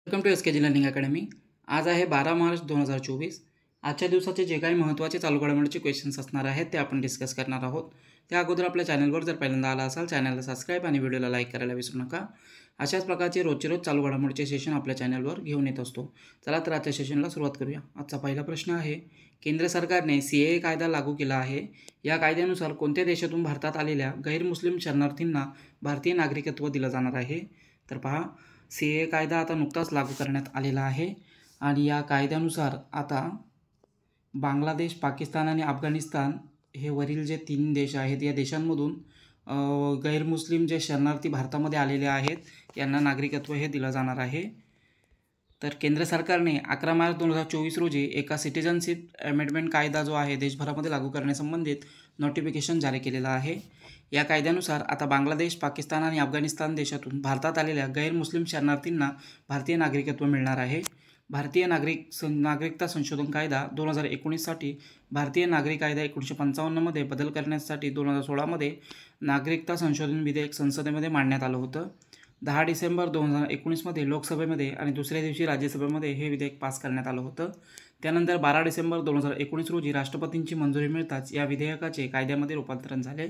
Welcome to SKG learning academy. आज आहे 12 मार्च 2024। आजच्या दिवसाचे जे काही महत्त्वाचे चालू घडामोडीचे क्वेश्चन्स असणार आहेत ते आपण डिस्कस करणार आहोत। त्या अगोदर आपल्या चॅनलवर जर पहिल्यांदा आला असाल चॅनलला सबस्क्राइब आणि व्हिडिओला लाईक करायला विसरू नका। अशाच प्रकारचे रोजचे रोज चालू घडामोडीचे सेशन आपल्या चॅनलवर घेऊन येत असतो। चला तर आजच्या सेशनला सुरुवात करूया। आजचा पहिला प्रश्न आहे, केंद्र सरकारने CAA कायदा लागू केला आहे। या कायद्यानुसार कोणत्या देशातून भारतात आलेल्या गैरमुस्लिम शरणार्थींना भारतीय नागरिकत्व दिलं जाणार आहे? तर पहा, CAA कायदा आता नुकताच लागू करण्यात आलेला आहे आणि या कायद्यानुसार आता बांगलादेश, पाकिस्तान आणि अफगाणिस्तान हे वरील जे 3 देश आहेत या देशांमधून गैरमुस्लिम जे शरणार्थी भारतामध्ये आलेले आहेत यांना नागरिकत्व हे दिलं जाणार आहे। तर केंद्र सरकारने 11 मार्च 2024 रोजी एका सिटिझनशिप अमेंडमेंट कायदा जो आहे देशभरामध्ये लागू करण्यासंबंधित नोटिफिकेशन जारी केलेलं आहे। या कायद्यानुसार आता बांगलादेश, पाकिस्तान आणि अफगाणिस्तान देशातून भारतात आलेल्या गैरमुस्लिम शरणार्थींना भारतीय नागरिकत्व मिळणार आहे। भारतीय नागरिकता संशोधन कायदा 2019 साठी भारतीय नागरिक कायदा 1955 मध्ये बदल करण्यासाठी 2016 मध्ये नागरिकता संशोधन विधेयक संसदेमध्ये मांडण्यात आलं होतं। 10 डिसेंबर 2019 मध्ये लोकसभेमध्ये आणि दुसऱ्या दिवशी राज्यसभेमध्ये हे विधेयक पास करण्यात आलं होतं। त्यानंतर 12 डिसेंबर 2019 रोजी राष्ट्रपतींची मंजुरी मिळताच या विधेयकाचे कायद्यामध्ये रूपांतरण झाले।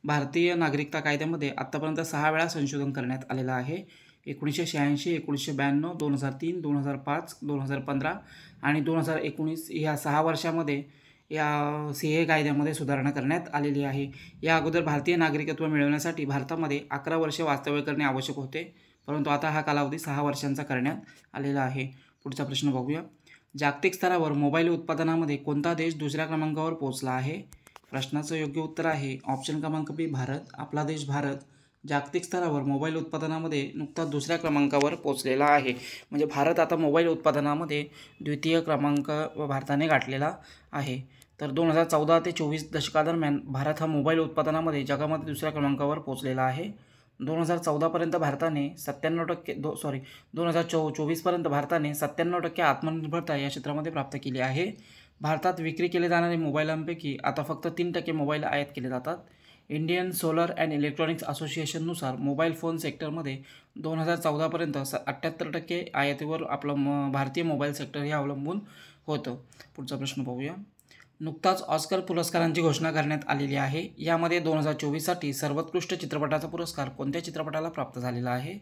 भारतीय नागरिकता कायद्यामध्ये आत्तापर्यंत 6 वेळा संशोधन करण्यात आलेलं आहे। 1986, 1992, 2003, 2005, 2015 आणि 2019 या 6 वर्षामध्ये या CAA कायद्यामध्ये सुधारणा करण्यात आलेली आहे। या अगोदर भारतीय नागरिकत्व मिळवण्यासाठी भारतामध्ये 11 वर्षे वास्तव्य करणे आवश्यक होते, परंतु आता हा कालावधी 6 वर्षांचा करण्यात आलेला आहे। पुढचा प्रश्न बघूया, जागतिक स्तरावर मोबाईल उत्पादनामध्ये कोणता देश दुसऱ्या क्रमांकावर पोहोचला आहे? प्रश्नाचं योग्य उत्तर आहे ऑप्शन क्रमांक B, भारत। आपला देश भारत जागतिक स्तरावर मोबाईल उत्पादनामध्ये नुकताच दुसऱ्या क्रमांकावर पोहोचलेला आहे। म्हणजे भारत आता मोबाईल उत्पादनामध्ये द्वितीय क्रमांक भारताने गाठलेला आहे। तर 2014 ते 24 दशकादरम्यान भारत हा मोबाईल उत्पादनामध्ये जगामध्ये दुसऱ्या क्रमांकावर पोहोचलेला आहे। 2014 पर्यंत भारताने 2024 पर्यंत भारताने 97% आत्मनिर्भरता या क्षेत्रामध्ये प्राप्त केली आहे। भारतात विक्री केले जाणारे मोबाईलांपैकी आता फक्त 3% मोबाईल आयात केले जातात। इंडियन सोलर अँड इलेक्ट्रॉनिक्स असोसिएशननुसार मोबाईल फोन सेक्टरमध्ये 2014 पर्यंत 78% आयातीवर आपलं भारतीय मोबाईल सेक्टर हे अवलंबून होतं। पुढचा प्रश्न पाहूया, नुकताच ऑस्कर पुरस्कारांची घोषणा करण्यात आलेली आहे। यामध्ये 2024 साठी सर्वोत्कृष्ट चित्रपटाचा पुरस्कार कोणत्या चित्रपटाला प्राप्त झालेला आहे?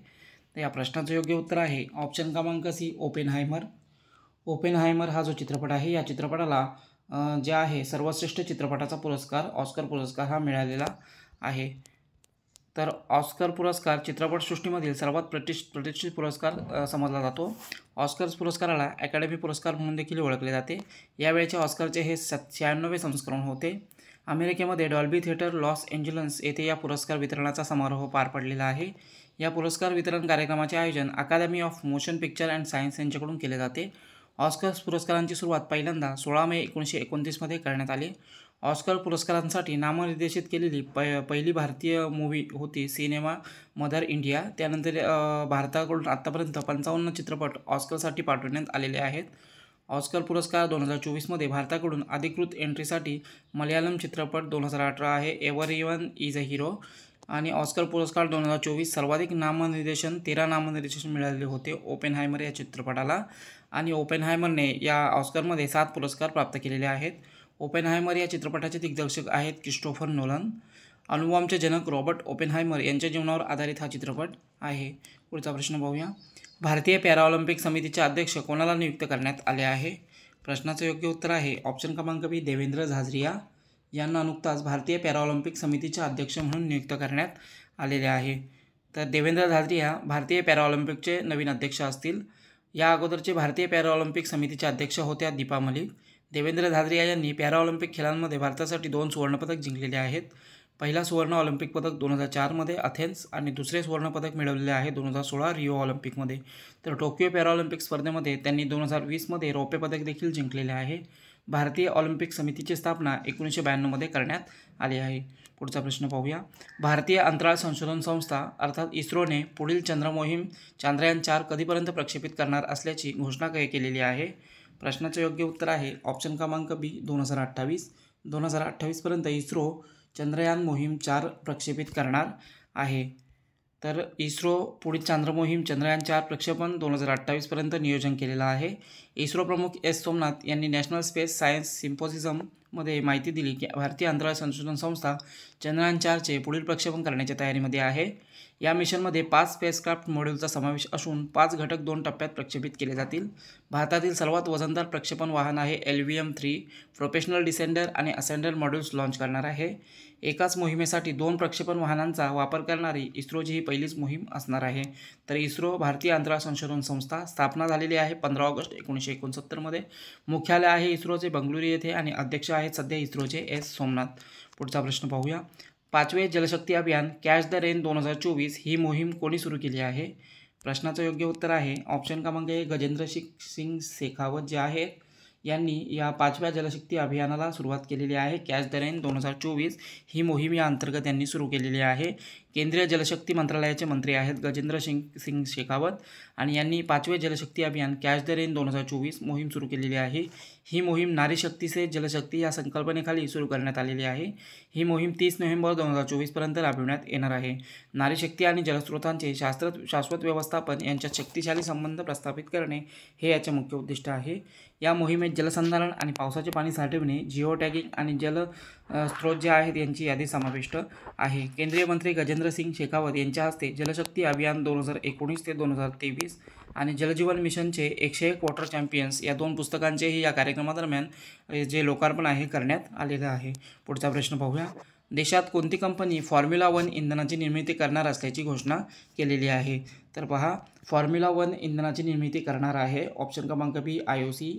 तर या प्रश्नाचं योग्य उत्तर आहे ऑप्शन क्रमांक C, ओपेनहायमर। ओपेनहायमर हा जो चित्रपट आहे या चित्रपटाला जे आहे सर्वश्रेष्ठ चित्रपटाचा पुरस्कार ऑस्कर पुरस्कार हा मिळालेला आहे। तर ऑस्कर पुरस्कार चित्रपटसृष्टीमधील सर्वात प्रतिष्ठित पुरस्कार समजला जातो। ऑस्कर पुरस्काराला अकॅडमी पुरस्कार म्हणून देखील ओळखले जाते। यावेळेचे ऑस्करचे हे 96वे संस्करण होते। अमेरिकेमध्ये डॉल्बी थिएटर लॉस एंजल्स येथे या पुरस्कार वितरणाचा समारोह पार पडलेला आहे। या पुरस्कार वितरण कार्यक्रमाचे आयोजन academy of motion picture and science यांच्याकडून केले जाते। ऑस्कर पुरस्कारांची सुरुवात पहिल्यांदा 16 मे 1929 मध्ये करण्यात आली। ऑस्कर पुरस्कारांसाठी नामनिर्देशित केलेली पहिली भारतीय मूवी होती सिनेमा मदर इंडिया। त्यानंतर भारताकडून आत्तापर्यंत 55 चित्रपट ऑस्करसाठी पाठवण्यात आलेले आहेत। ऑस्कर पुरस्कार 2024 मध्ये भारताकडून अधिकृत एंट्रीसाठी मल्याळम चित्रपट 2018 आहे एव्हरीवन इज अ हिरो। आणि ऑस्कर पुरस्कार 2024 सर्वाधिक नामनिर्देशन 13 नामनिर्देशन मिळालेले होते ओपेनहायमर या चित्रपटाला। आणि ओपेनहायमरने या ऑस्करमध्ये 7 पुरस्कार प्राप्त केलेले आहेत। ओपेनहायमर या चित्रपटाचे दिग्दर्शक आहेत क्रिस्टोफर नोलन। अणुबॉम्बचे जनक रॉबर्ट ओपेनहायमर यांच्या जीवनावर आधारित हा चित्रपट आहे। पुढचा प्रश्न पाहूया, भारतीय पॅराऑलिम्पिक समितीचे अध्यक्ष कोणाला नियुक्त करण्यात आले आहे? प्रश्नाचं योग्य उत्तर आहे ऑप्शन क्रमांक B, देवेंद्र झाझरिया यांना नुकताच भारतीय पॅराऑलिम्पिक समितीचे अध्यक्ष म्हणून नियुक्त करण्यात आलेले आहे। तर देवेंद्र झाझरिया भारतीय पॅराऑलिम्पिकचे नवीन अध्यक्ष असतील। या अगोदरचे भारतीय पॅराऑलिम्पिक समितीचे अध्यक्ष होत्या दीपा मलिक। देवेंद्र झाझरिया यांनी पॅराऑलिम्पिक खेळांमध्ये भारतासाठी 2 सुवर्णपदक जिंकलेले आहेत। पहिला सुवर्ण ऑलिम्पिक पदक 2004 मध्ये अथेन्स आणि दुसरे सुवर्ण पदक मिळवलेले आहे 2016 रिओ ऑलिम्पिकमध्ये। तर टोकियो पॅराऑलिम्पिक स्पर्धेमध्ये त्यांनी 2020 मध्ये रौप्य पदक देखील जिंकलेले आहे। भारतीय ऑलिम्पिक समितीची स्थापना 1992 मध्ये करण्यात आली आहे। पुढचा प्रश्न पाहूया, भारतीय अंतराळ संशोधन संस्था अर्थात इस्रोने पुढील चंद्रमोहीम चांद्रयान 4 कधीपर्यंत प्रक्षेपित करणार असल्याची घोषणा केलेली आहे? प्रश्नाचं योग्य उत्तर आहे ऑप्शन क्रमांक B, 2028। 2028 पर्यंत इस्रो चंद्रयान मोहीम 4 प्रक्षेपित करणार आहे। तर इस्रो पुढील चांद्रमोहीम चंद्रयान-4 प्रक्षेपण 2028पर्यंत नियोजन केलेलं आहे. इस्रो प्रमुख एस सोमनाथ यांनी नॅशनल स्पेस सायन्स सिम्पोसिझममध्ये माहिती दिली की भारतीय अंतराळ संशोधन संस्था चंद्रयान-4चे पुढील प्रक्षेपण करण्याच्या तयारीमध्ये आहे. या मिशनमध्ये 5 स्पेसक्राफ्ट मॉड्यूलचा समावेश असून 5 घटक 2 टप्प्यात प्रक्षेपित केले जातील. भारतातील सर्वात वजनदार प्रक्षेपण वाहन आहे LVM-3 प्रोफेशनल डिसेंडर आणि असेंडर मॉड्यूल्स लॉन्च करणार आहे. एकाच मोहिमेसाठी 2 प्रक्षेपण वाहनांचा वापर करणारी इस्रोची ही पहिलीच मोहीम असणार आहे. तर इस्रो भारतीय अंतराळ संशोधन संस्था स्थापना झालेली आहे 15 ऑगस्ट 1969मध्ये. मुख्यालय आहे इस्रोचे बंगळुरू येथे आणि अध्यक्ष आहेत सध्या इस्रोचे एस सोमनाथ. पुढचा प्रश्न पाहूया. 5वे जलशक्ती अभियान कॅच द रेन 2024 ही मोहीम कोणी सुरू केली आहे? प्रश्नाचं योग्य उत्तर आहे ऑप्शन क्रमांक 1 गजेंद्र सिंग शेखावत जे आहेत यांनी या 5व्या जलशक्ती अभियानाला सुरुवात केलेली आहे. कॅच द रेन 2024 ही मोहीम या अंतर्गत यांनी सुरू केलेली आहे. केंद्रीय जलशक्ती मंत्रालयाचे मंत्री आहेत गजेंद्र सिंग शेखावत आणि यांनी 5वे जलशक्ती अभियान कॅच द रेन 2024 मोहीम सुरू केलेली आहे. ही मोहीम नारी शक्ती से जलशक्ती या संकल्पनेखाली सुरू करण्यात आलेली आहे. ही मोहीम 30 नोव्हेंबर 2024पर्यंत राबविण्यात येणार आहे. नारी शक्ती आणि जलस्रोतांचे शाश्वत व्यवस्थापन यांच्यात शक्तिशाली संबंध प्रस्थापित करणे हे याचे मुख्य उद्दिष्ट आहे. या मोहिमेत जलसंधारण आणि पावसाचे पाणी साठवणे, जिओ टॅगिंग आणि जल स्रोत जे आहेत यांची यादी समाविष्ट आहे. केंद्रीय मंत्री गजेंद्र सिंग शेखावत यांच्या हस्ते जलशक्ती अभियान 2019 ते 2023 आणि जलजीवन मिशनचे 101 वॉटर चॅम्पियन्स या 2 पुस्तकांचेही या कार्यक्रमादरम्यान जे लोकार्पण आहे करण्यात आलेलं आहे. पुढचा प्रश्न पाहूया. देशात कोणती कंपनी फॉर्म्युला 1 इंधनाची निर्मिती करणार असल्याची घोषणा केलेली आहे? तर पहा, फॉर्म्युला 1 इंधनाची निर्मिती करणार आहे ऑप्शन क्रमांक बी IOC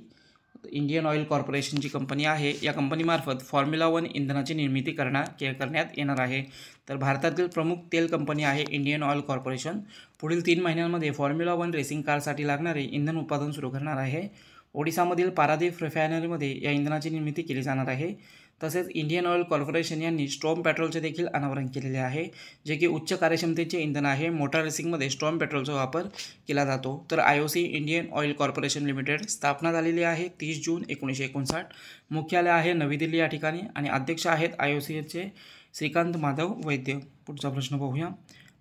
इंडियन ऑइल कॉर्पोरेशनची कंपनी आहे. या कंपनीमार्फत फॉर्म्युला 1 इंधनाची निर्मिती करण्यात येणार आहे. तर भारतातील प्रमुख तेल कंपनी आहे इंडियन ऑइल कॉर्पोरेशन. पुढील 3 महिन्यांमध्ये फॉर्म्युला 1 रेसिंग कारसाठी लागणारे इंधन उत्पादन सुरू करणार आहे. ओडिसामधील पारादीप रिफायनरीमध्ये या इंधनाची निर्मिती केली जाणार आहे. तसेच इंडियन ऑइल कॉर्पोरेशन यांनी स्ट्रॉम पेट्रोलचे देखील अनावरण केलेले आहे, जे की उच्च कार्यक्षमतेचे इंधन आहे. मोटार रेसिंगमध्ये स्ट्रॉम पेट्रोलचा वापर केला जातो. तर IOC Indian oil corporation limited स्थापना झालेली आहे 30 जून 1959. मुख्यालय आहे नवी दिल्ली या ठिकाणी आणि अध्यक्ष आहेत IOCचे श्रीकांत माधव वैद्य. पुढचा प्रश्न पाहूया.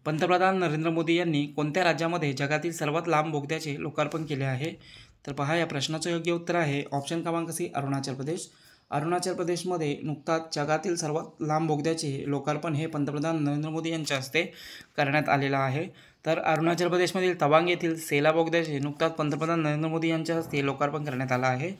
पंतप्रधान नरेंद्र मोदी यांनी कोणत्या राज्यामध्ये जगातील सर्वात लांब बोगद्याचे लोकार्पण केले आहे? तर पहा, या प्रश्नाचं योग्य उत्तर आहे ऑप्शन क्रमांक सी अरुणाचल प्रदेश. अरुणाचल प्रदेशमध्ये नुकताच जगातील सर्वात लांब बोगद्याचे लोकार्पण हे पंतप्रधान नरेंद्र मोदी यांच्या हस्ते करण्यात आलेलं आहे. तर अरुणाचल प्रदेशमधील तवांग येथील सेला बोगद्याचे नुकताच पंतप्रधान नरेंद्र मोदी यांच्या हस्ते लोकार्पण करण्यात आलं आहे.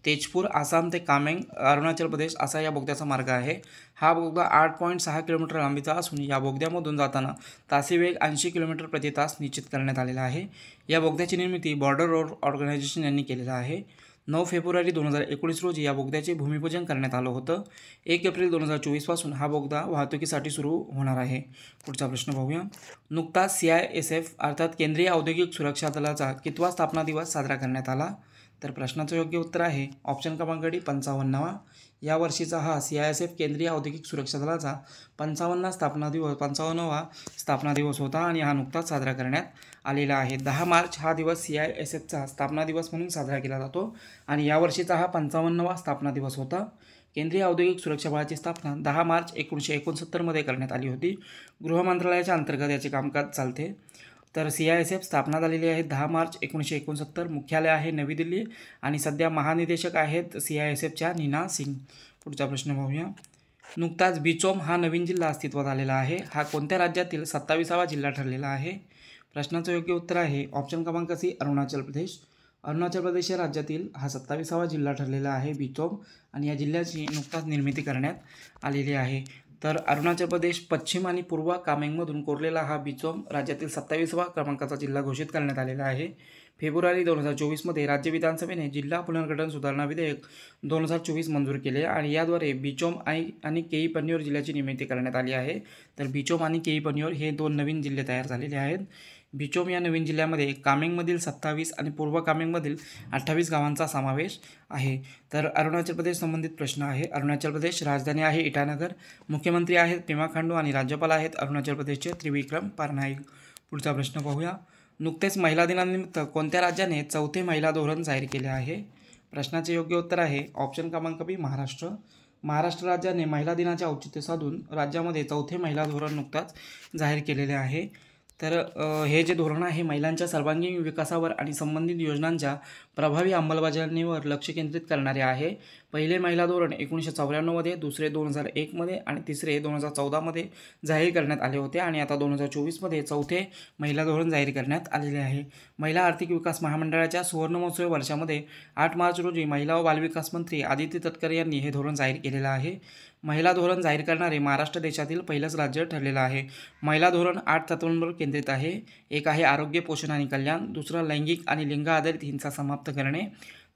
तेजपूर आसाम ते कामेंग अरुणाचल प्रदेश असा या बोगद्याचा मार्ग आहे. हा बोगदा 8.6 किलोमीटर लांबीचा असून या बोगद्यामधून जाताना तासी वेग 80 किलोमीटर प्रति तास निश्चित करण्यात आलेला आहे. या बोगद्याची निर्मिती बॉर्डर रोड ऑर्गनायझेशन यांनी केलेला आहे. 9 फेब्रुवारी 2019 रोजी या बोगद्याचे भूमिपूजन करण्यात आलं होतं. 1 एप्रिल 2024 पासून हा बोगदा वाहतुकीसाठी सुरू होणार आहे. पुढचा प्रश्न पाहूया. नुकताच CISF अर्थात केंद्रीय औद्योगिक सुरक्षा दलाचा कितवा स्थापना दिवस साजरा करण्यात आला? तर प्रश्नाचं योग्य उत्तर आहे ऑप्शन क्रमांक डी 55वा. या वर्षीचा हा CISF केंद्रीय औद्योगिक सुरक्षा दलाचा 55वा स्थापना दिवस होता आणि हा नुकताच साजरा करण्यात आलेला आहे. 10 मार्च हा दिवस CISFचा स्थापना दिवस म्हणून साजरा केला जातो आणि यावर्षीचा हा 55वा स्थापना दिवस होता. केंद्रीय औद्योगिक सुरक्षा बळाची स्थापना 10 मार्च 1969मध्ये करण्यात आली होती. गृह मंत्रालयाच्या अंतर्गत याचे कामकाज चालते. तर CISF स्थापना झालेली आहे 10 मार्च 1969. मुख्यालय आहे नवी दिल्ली आणि सध्या महानिदेशक आहेत CISFच्या नीना सिंग. पुढचा प्रश्न पाहूया. नुकताच बिचोम हा नवीन जिल्हा अस्तित्वात आलेला आहे. हा कोणत्या राज्यातील 27वा जिल्हा ठरलेला आहे? प्रश्नाचं योग्य उत्तर आहे ऑप्शन क्रमांक सी अरुणाचल प्रदेश. अरुणाचल प्रदेश या राज्यातील हा 27वा जिल्हा ठरलेला आहे बिचोम आणि या जिल्ह्याची नुकताच निर्मिती करण्यात आलेली आहे. तर अरुणाचल प्रदेश पश्चिम आणि पूर्व कामेंगमधून कोरलेला हा बिचोम राज्यातील 27वा क्रमांकाचा जिल्हा घोषित करण्यात आलेला आहे. फेब्रुवारी 2024मध्ये राज्य विधानसभेने जिल्हा पुनर्गठन सुधारणा विधेयक 2024 मंजूर केले आणि याद्वारे बिचोम आणि केई पन्योर जिल्ह्याची निर्मिती करण्यात आली आहे. तर बिचोम आणि केई पन्योर हे 2 नवीन जिल्हे तयार झालेले आहेत. बिचोम या नवीन जिल्ह्यामध्ये कामेंगमधील 27 आणि पूर्व कामेंगमधील 28 गावांचा समावेश आहे. तर अरुणाचल प्रदेश संबंधित प्रश्न आहे. अरुणाचल प्रदेश राजधानी आहे इटानगर. मुख्यमंत्री आहेत पेमा खांडू आणि राज्यपाल आहेत अरुणाचल प्रदेशचे त्रिविक्रम पारनाईक. पुढचा प्रश्न पाहूया. नुकतेच महिला दिनानिमित्त कोणत्या राज्याने 4थे महिला धोरण जाहीर केले आहे? प्रश्नाचे योग्य उत्तर आहे ऑप्शन क्रमांक बी महाराष्ट्र. महाराष्ट्र राज्याने महिला दिनाचे औचित्य साधून राज्यामध्ये 4थे महिला धोरण नुकताच जाहीर केलेले आहे. तर हे जे धोरण आहे महिलांच्या सर्वांगीण विकासावर आणि संबंधित योजनांच्या प्रभावी अंमलबजावणीवर लक्ष केंद्रित करणारे आहे. पहिले महिला धोरण 1994मध्ये, दुसरे 2001मध्ये आणि तिसरे 2014मध्ये जाहीर करण्यात आले होते आणि आता 2024मध्ये चौथे महिला धोरण जाहीर करण्यात आलेले आहे. महिला आर्थिक विकास महामंडळाच्या सुवर्णमहोत्सवी वर्षामध्ये 8 मार्च रोजी महिला व बालविकास मंत्री आदिती तटकरे यांनी हे धोरण जाहीर केलेलं आहे. महिला धोरण जाहीर करणारे महाराष्ट्र देशातील पहिलंच राज्य ठरलेलं आहे. महिला धोरण 8 तत्वांवर केंद्रित आहे. एक आहे आरोग्य, पोषण आणि कल्याण, दुसरं लैंगिक आणि लिंग आधारित हिंसा समाप्त करणे,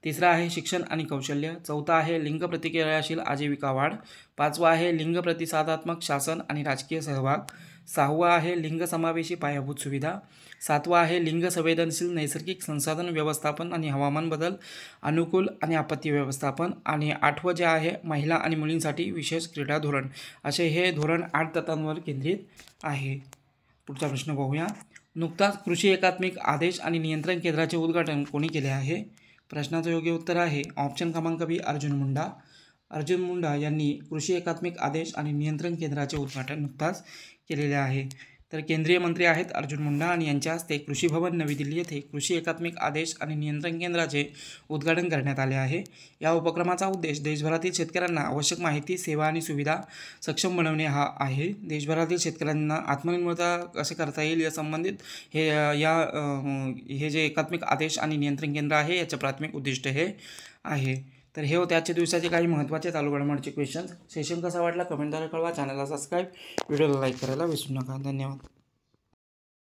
तिसरं आहे शिक्षण आणि कौशल्य, चौथा आहे लिंग प्रतिक्रियाशील आजीविका वाढ, पाचवा आहे लिंग प्रतिसादात्मक शासन आणि राजकीय सहभाग, सहावा आहे लिंग समावेशी पायाभूत सुविधा, सातवा आहे लिंग संवेदनशील नैसर्गिक संसाधन व्यवस्थापन आणि हवामान बदल अनुकूल आणि आपत्ती व्यवस्थापन, आणि आठवं जे आहे महिला आणि मुलींसाठी विशेष क्रीडा धोरण. असे हे धोरण 8 तत्वांवर केंद्रित आहे. पुढचा प्रश्न पाहूया. नुकताच कृषी एकात्मिक आदेश आणि नियंत्रण केंद्राचे उद्घाटन कोणी केले आहे? प्रश्नाचं योग्य उत्तर आहे ऑप्शन क्रमांक बी, अर्जुन मुंडा. अर्जुन मुंडा यांनी कृषी एकात्मिक आदेश आणि नियंत्रण केंद्राचे उद्घाटन नुकताच केलेले आहे. तर केंद्रीय मंत्री आहेत अर्जुन मुंडा आणि यांच्या हस्ते कृषी भवन नवी दिल्ली येथे कृषी एकात्मिक आदेश आणि नियंत्रण केंद्राचे उद्घाटन करण्यात आले आहे. या उपक्रमाचा उद्देश देशभरातील शेतकऱ्यांना आवश्यक माहिती, सेवा आणि सुविधा सक्षम बनवणे हा आहे. देशभरातील शेतकऱ्यांना आत्मनिर्भरता कसे करता येईल या संबंधित हे जे एकात्मिक आदेश आणि नियंत्रण केंद्र आहे याचे प्राथमिक उद्दिष्ट हे आहे. तर हे होते आजच्या दिवसाचे काही महत्त्वाचे चालू घडामोडीचे क्वेश्चन्स. सेशन कसा वाटला कमेंटद्वारे कळवा. चॅनलला सबस्क्राईब, व्हिडिओला लाईक करायला विसरू नका. धन्यवाद.